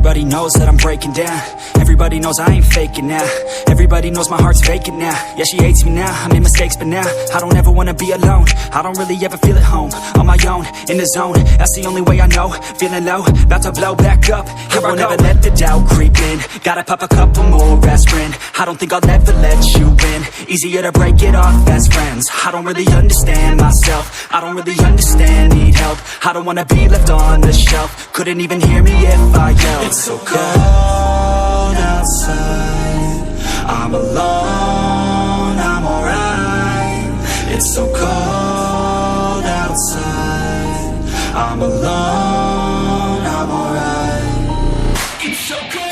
Everybody knows that I'm breaking down. Everybody knows I ain't faking now. Everybody knows my heart's vacant now. Yeah, she hates me now, I made mistakes but now I don't ever wanna be alone. I don't really ever feel at home. On my own, in the zone, that's the only way I know. Feeling low, about to blow back up. Here I won't ever let the doubt creep in. Gotta pop a couple more aspirin. I don't think I'll ever let you in. Easier to break it off best friends. I don't really understand myself. I don't really understand, need help. I don't wanna be left on the shelf. Couldn't even hear me if I yelled. It's so cold outside, I'm alone, I'm alright. It's so cold outside, I'm alone, I'm alright. It's so cold.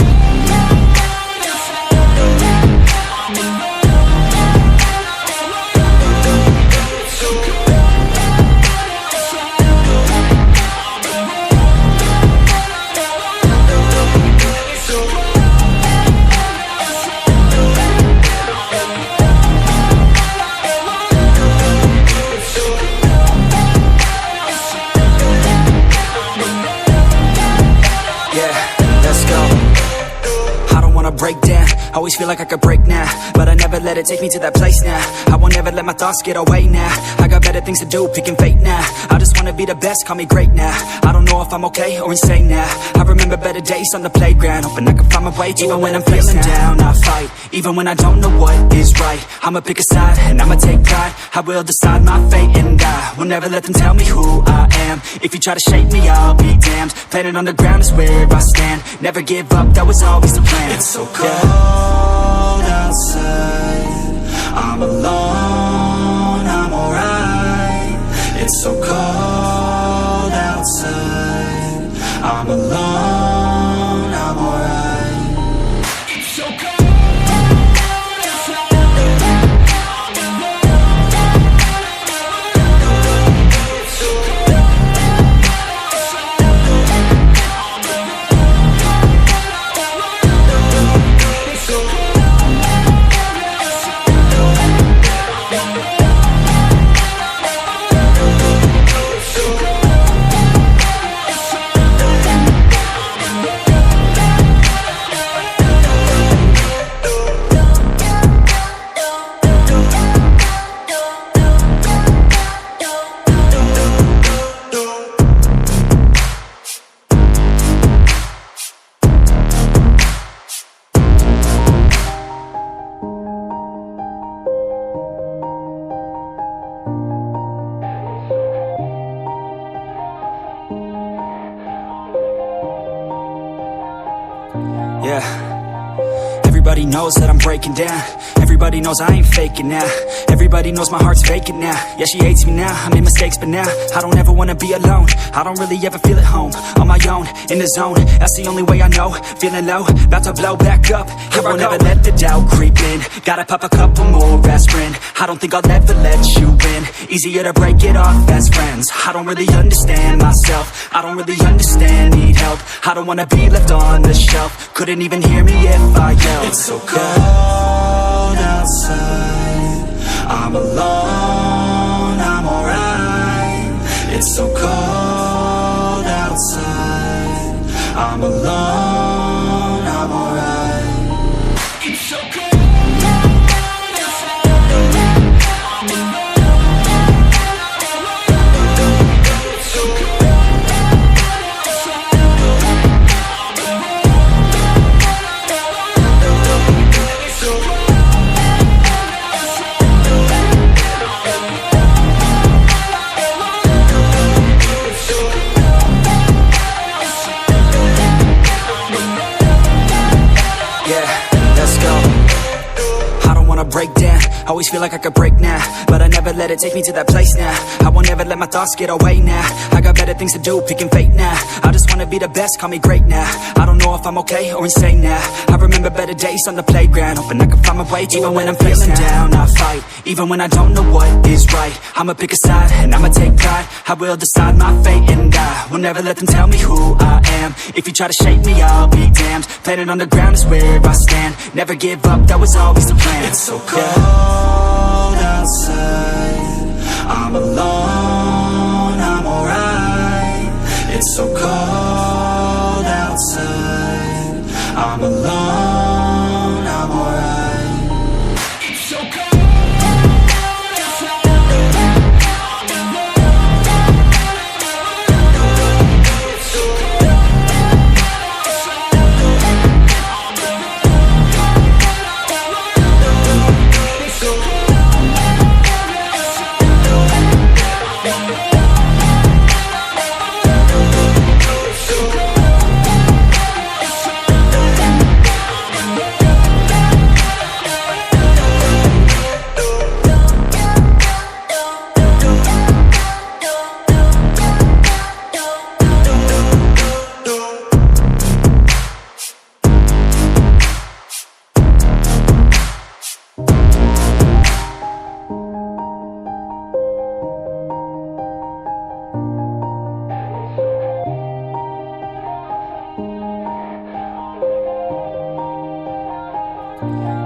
Break down, always feel like I could break now, but I never let it take me to that place now. I won't ever let my thoughts get away now. I got better things to do, picking fate now. I just wanna be the best, call me great now. I don't know if I'm okay or insane now. I remember better days on the playground, hoping I can find my way even when I'm feeling down. I fight, even when I don't know what is right. I'ma pick a side, and I'ma take pride. I will decide my fate and I will never let them tell me who I am. If you try to shape me, I'll be damned. Planet on the ground is where I stand. Never give up, that was always the plan. It's so cold outside, I'm alone, I'm alright. It's so cold outside, I'm alone, I'm alright. It's so cold. Yeah, everybody knows that I'm breaking down. Everybody knows I ain't faking now. Everybody knows my heart's vacant now. Yeah, she hates me now, I made mistakes but now I don't ever wanna be alone. I don't really ever feel at home. On my own, in the zone, that's the only way I know. Feeling low, about to blow back up. Here I won't ever let the doubt creep in. Gotta pop a couple more aspirin. I don't think I'll ever let you in. Easier to break it off best friends. I don't really understand myself. I don't really understand, need help. I don't wanna be left on the shelf. Couldn't even hear me if I yelled. It's so cold outside, I'm alone, I'm alright. It's so cold outside, I'm alone, I'm alright. It's so cold. Break down, always feel like I could break now, but I never let it take me to that place now. I won't ever let my thoughts get away now. I got better things to do, picking fate now. I just wanna be the best, call me great now. I don't know if I'm okay or insane now. I remember better days on the playground, hoping I can find my way even when I'm feeling down. I fight, even when I don't know what is right. I'ma pick a side, and I'ma take pride. I will decide my fate and I will never let them tell me who I am. If you try to shape me, I'll be damned. Planet on the ground is where I stand. Never give up, that was always the plan. It's so cold outside, I'm alone, I'm alright. It's so cold outside,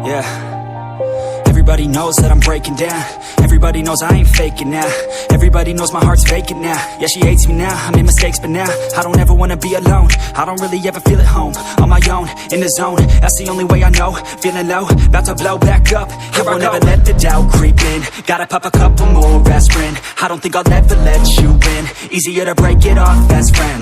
Yeah. Everybody knows that I'm breaking down. Everybody knows I ain't faking now. Everybody knows my heart's vacant now. Yeah, she hates me now, I made mistakes but now I don't ever wanna be alone. I don't really ever feel at home. On my own, in the zone, that's the only way I know. Feeling low, about to blow back up. I won't ever let the doubt creep in. Gotta pop a couple more aspirin. I don't think I'll ever let you in. Easier to break it off best friend.